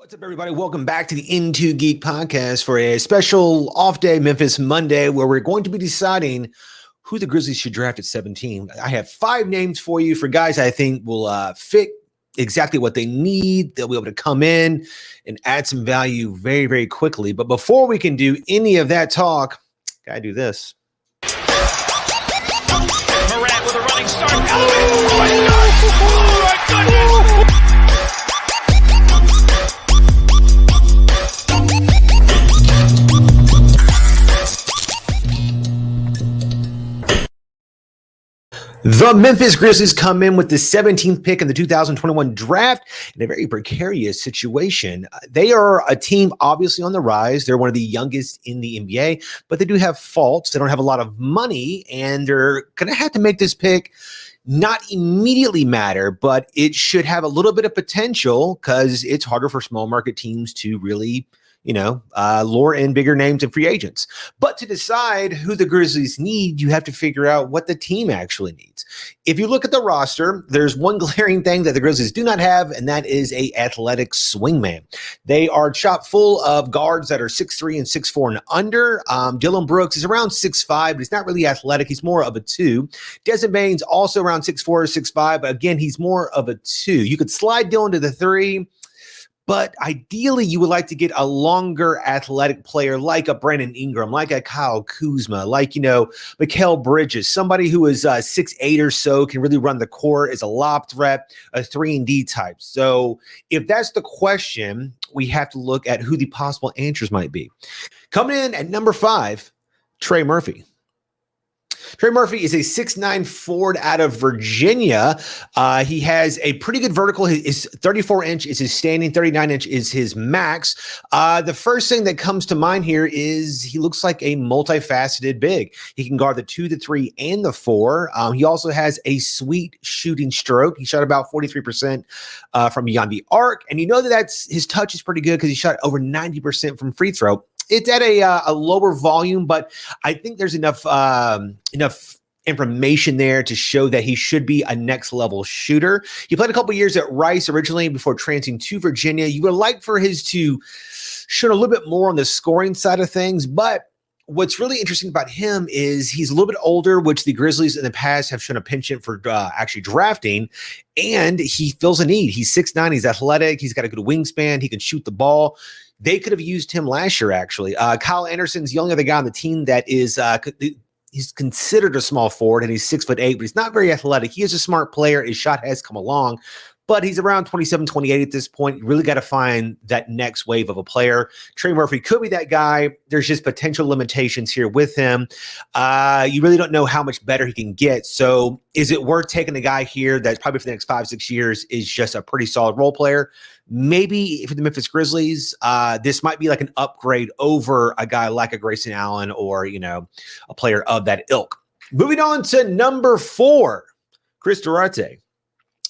What's up, everybody? Welcome back to the Into Geek podcast for a special off day, Memphis Monday, where we're going to be deciding who the Grizzlies should draft at 17. I have 5 names for you for guys I think will fit exactly what they need. They'll be able to come in and add some value very, very quickly. But before we can do any of that talk, gotta do this. Morant with a running start. Oh my gosh! Oh my goodness! The Memphis Grizzlies come in with the 17th pick in the 2021 draft in a very precarious situation. They are a team obviously on the rise. They're one of the youngest in the NBA, but they do have faults. They don't have a lot of money, and they're going to have to make this pick not immediately matter, but it should have a little bit of potential because it's harder for small market teams to really lure in bigger names and free agents. But to decide who the Grizzlies need, you have to figure out what the team actually needs. If you look at the roster, there's one glaring thing that the Grizzlies do not have, and that is a athletic swingman. They are chock full of guards that are 6'3" and 6'4" and under. Dylan Brooks is around 6'5", but he's not really athletic. He's more of a 2. Desmond Bane's also around 6'4", 6'5", but again, he's more of a 2. You could slide Dylan to the 3, but ideally, you would like to get a longer athletic player like a Brandon Ingram, like a Kyle Kuzma, like, Mikal Bridges, somebody who is 6'8" or so, can really run the court, is a lob threat, a 3-and-D type. So if that's the question, we have to look at who the possible answers might be. Coming in at number 5, Trey Murphy. Trey Murphy is a 6'9" forward out of Virginia. He has a pretty good vertical. His 34-inch is his standing, 39-inch is his max. The first thing that comes to mind here is he looks like a multifaceted big. He can guard the 2, the 3, and the 4. He also has a sweet shooting stroke. He shot about 43% from beyond the arc. And that's his touch is pretty good because he shot over 90% from free throw. It's at a lower volume, but I think there's enough information there to show that he should be a next level shooter. He played a couple years at Rice originally before transferring to Virginia. You would like for his to show a little bit more on the scoring side of things, but what's really interesting about him is he's a little bit older, which the Grizzlies in the past have shown a penchant for actually drafting, and he fills a need. He's 6'9", he's athletic, he's got a good wingspan, he can shoot the ball. They could have used him last year, actually. Kyle Anderson's the only other guy on the team that is he's considered a small forward, and he's 6'8", but he's not very athletic. He is a smart player. His shot has come along, but he's around 27, 28 at this point. You really got to find that next wave of a player. Trey Murphy could be that guy. There's just potential limitations here with him. You really don't know how much better he can get. So is it worth taking a guy here that's probably for the next 5-6 years is just a pretty solid role player? Maybe for the Memphis Grizzlies, this might be like an upgrade over a guy like a Grayson Allen or, a player of that ilk. Moving on to number 4, Chris Duarte.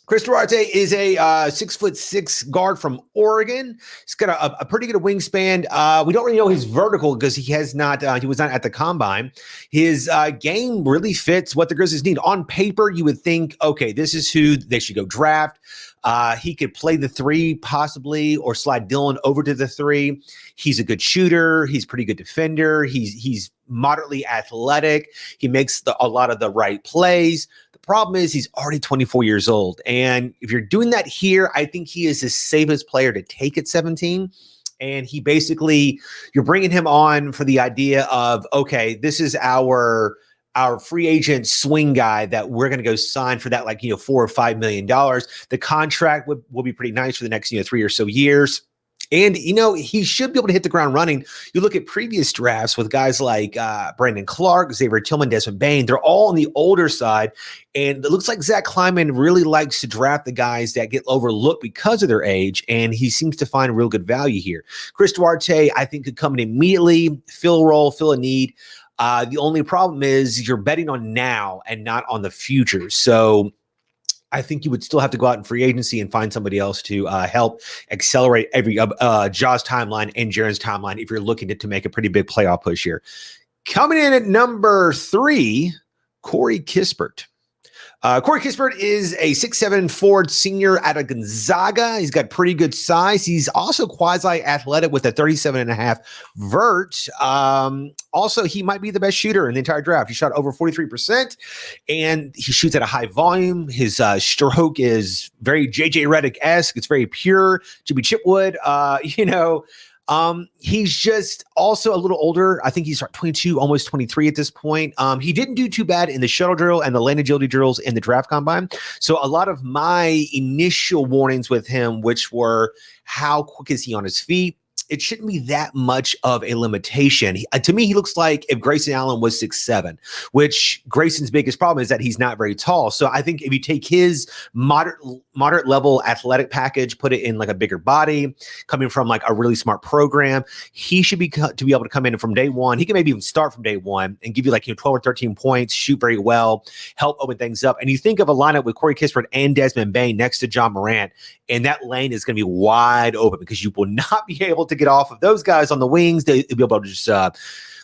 Chris Duarte is a 6'6" guard from Oregon. He's got a pretty good wingspan. We don't really know his vertical because he was not at the combine. His game really fits what the Grizzlies need. On paper, you would think, okay, this is who they should go draft. He could play the 3 possibly, or slide Dylan over to the 3. He's a good shooter. He's a pretty good defender. He's moderately athletic. He makes a lot of the right plays. The problem is he's already 24 years old. And if you're doing that here, I think he is the safest player to take at 17. And he basically, you're bringing him on for the idea of, okay, this is our free agent swing guy that we're going to go sign for that, $4 or $5 million. The contract will be pretty nice for the next 3 or so years. And, he should be able to hit the ground running. You look at previous drafts with guys like Brandon Clark, Xavier Tillman, Desmond Bain. They're all on the older side. And it looks like Zach Kleiman really likes to draft the guys that get overlooked because of their age. And he seems to find real good value here. Chris Duarte, I think, could come in immediately, fill a role, fill a need. The only problem is you're betting on now and not on the future. So I think you would still have to go out in free agency and find somebody else to help accelerate every Jaw's timeline and Jaren's timeline if you're looking to make a pretty big playoff push here. Coming in at number 3, Corey Kispert. Corey Kispert is a 6'7" forward senior out of Gonzaga. He's got pretty good size. He's also quasi-athletic with a 37.5 vert. Also, he might be the best shooter in the entire draft. He shot over 43%, and he shoots at a high volume. His stroke is very J.J. Redick-esque. It's very pure. Jimmy Chipwood, he's just also a little older. I think he's 22, almost 23 at this point. He didn't do too bad in the shuttle drill and the land agility drills in the draft combine. So a lot of my initial warnings with him, which were how quick is he on his feet? It shouldn't be that much of a limitation. To me, he looks like if Grayson Allen was 6'7", which Grayson's biggest problem is that he's not very tall. So I think if you take his moderate level athletic package, put it in like a bigger body, coming from like a really smart program, he should be to be able to come in from day one. He can maybe even start from day one and give you like 12 or 13 points, shoot very well, help open things up. And you think of a lineup with Corey Kispert and Desmond Bane next to John Morant, and that lane is going to be wide open because you will not be able to get off of those guys on the wings. They'll be able to just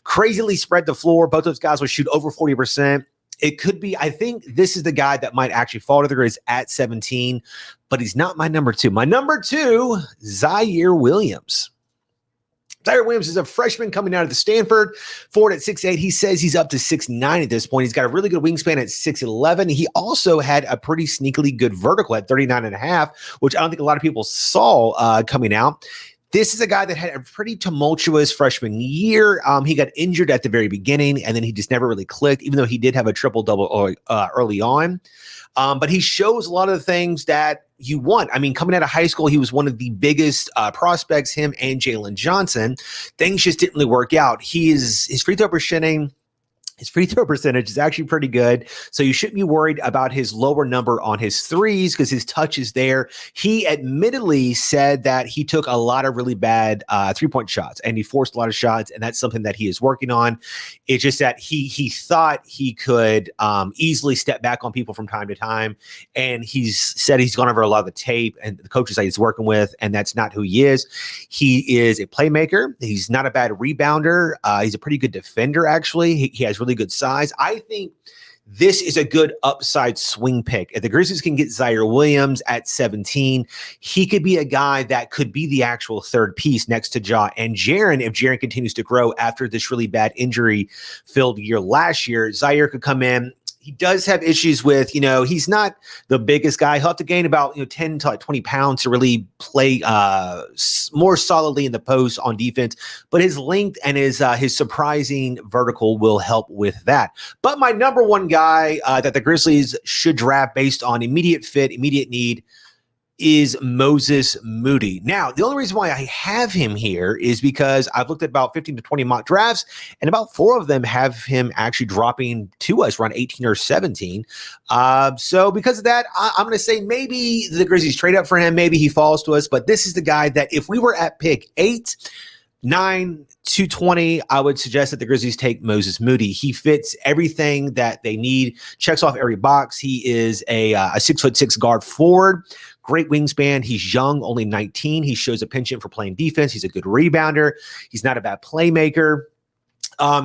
crazily spread the floor. Both those guys will shoot over 40%. It could be, I think this is the guy that might actually fall to the Grizz at 17, but he's not my number two. My number two, Ziaire Williams. Ziaire Williams is a freshman coming out of the Stanford, forward at 6'8". He says he's up to 6'9" at this point. He's got a really good wingspan at 6'11". He also had a pretty sneakily good vertical at 39.5, which I don't think a lot of people saw coming out. This is a guy that had a pretty tumultuous freshman year. He got injured at the very beginning, and then he just never really clicked, even though he did have a triple-double early on. But he shows a lot of the things that you want. I mean, coming out of high school, he was one of the biggest prospects, him and Jalen Johnson. Things just didn't really work out. His free throw percentage is actually pretty good. So you shouldn't be worried about his lower number on his threes because his touch is there. He admittedly said that he took a lot of really bad 3-point shots and he forced a lot of shots. And that's something that he is working on. It's just that he thought he could easily step back on people from time to time. And he's said he's gone over a lot of the tape and the coaches that he's working with. And that's not who he is. He is a playmaker. He's not a bad rebounder. He's a pretty good defender, actually. He has really good size. I think this is a good upside swing pick. If the Grizzlies can get Ziaire Williams at 17, he could be a guy that could be the actual third piece next to Ja and Jaren. If Jaren continues to grow after this really bad injury-filled year last year, Ziaire could come in. He does have issues with, he's not the biggest guy. He'll have to gain about 10 to 20 pounds to really play more solidly in the post on defense. But his length and his surprising vertical will help with that. But my number one guy that the Grizzlies should draft based on immediate fit, immediate need, is Moses Moody. Now, the only reason why I have him here is because I've looked at about 15 to 20 mock drafts, and about 4 of them have him actually dropping to us around 18 or 17. So because of that, I'm going to say maybe the Grizzlies trade up for him. Maybe he falls to us, but this is the guy that if we were at pick 8, 9, 220, I would suggest that the Grizzlies take Moses Moody. He fits everything that they need, checks off every box. He is a 6'6" guard forward. Great wingspan. He's young, only 19. He shows a penchant for playing defense. He's a good rebounder. He's not a bad playmaker.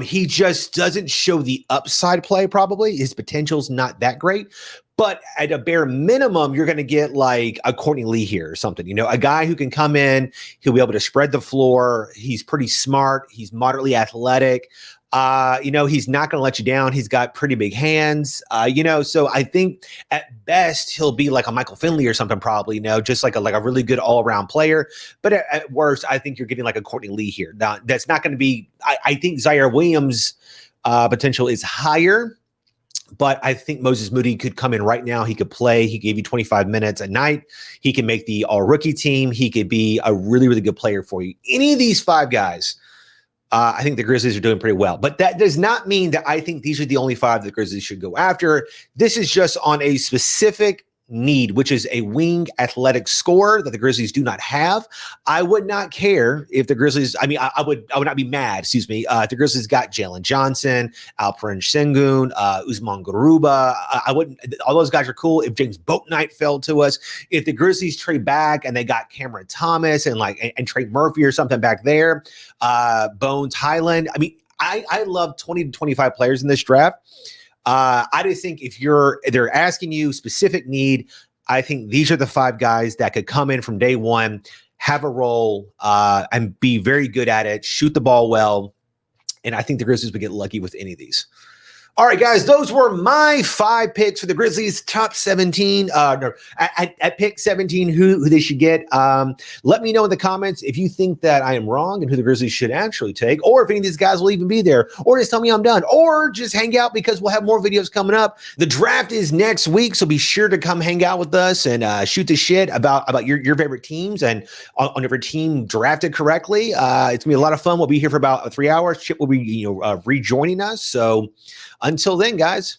He just doesn't show the upside play, probably. His potential's not that great. But at a bare minimum, you're going to get like a Courtney Lee here or something. A guy who can come in. He'll be able to spread the floor. He's pretty smart. He's moderately athletic. He's not going to let you down. He's got pretty big hands, so I think at best he'll be like a Michael Finley or something, probably, just like a really good all around player. But at worst, I think you're getting like a Courtney Lee here. Now, that's not going to be, I think Ziaire Williams' potential is higher, but I think Moses Moody could come in right now. He could play. He gave you 25 minutes a night. He can make the all rookie team. He could be a really, really good player for you. Any of these 5 guys, I think the Grizzlies are doing pretty well. But that does not mean that I think these are the only 5 the Grizzlies should go after. This is just on a specific need, which is a wing athletic scorer that the Grizzlies do not have. I would not care if the Grizzlies, I would not be mad, if the Grizzlies got Jalen Johnson, Alperen Sengun, Usman Garuba. I wouldn't, all those guys are cool. If James Bouknight fell to us, if the Grizzlies trade back and they got Cameron Thomas and Trey Murphy or something back there, Bones Highland. I love 20 to 25 players in this draft. I just think if they're asking you specific need, I think these are the 5 guys that could come in from day one, have a role, and be very good at it, shoot the ball well. And I think the Grizzlies would get lucky with any of these. All right, guys, those were my 5 picks for the Grizzlies top 17. At pick 17, who they should get. Let me know in the comments if you think that I am wrong and who the Grizzlies should actually take, or if any of these guys will even be there, or just tell me I'm done, or just hang out because we'll have more videos coming up. The draft is next week, so be sure to come hang out with us and shoot the shit about your favorite teams and on every team drafted correctly. It's gonna be a lot of fun. We'll be here for about 3 hours. Chip will be rejoining us. So until then, guys.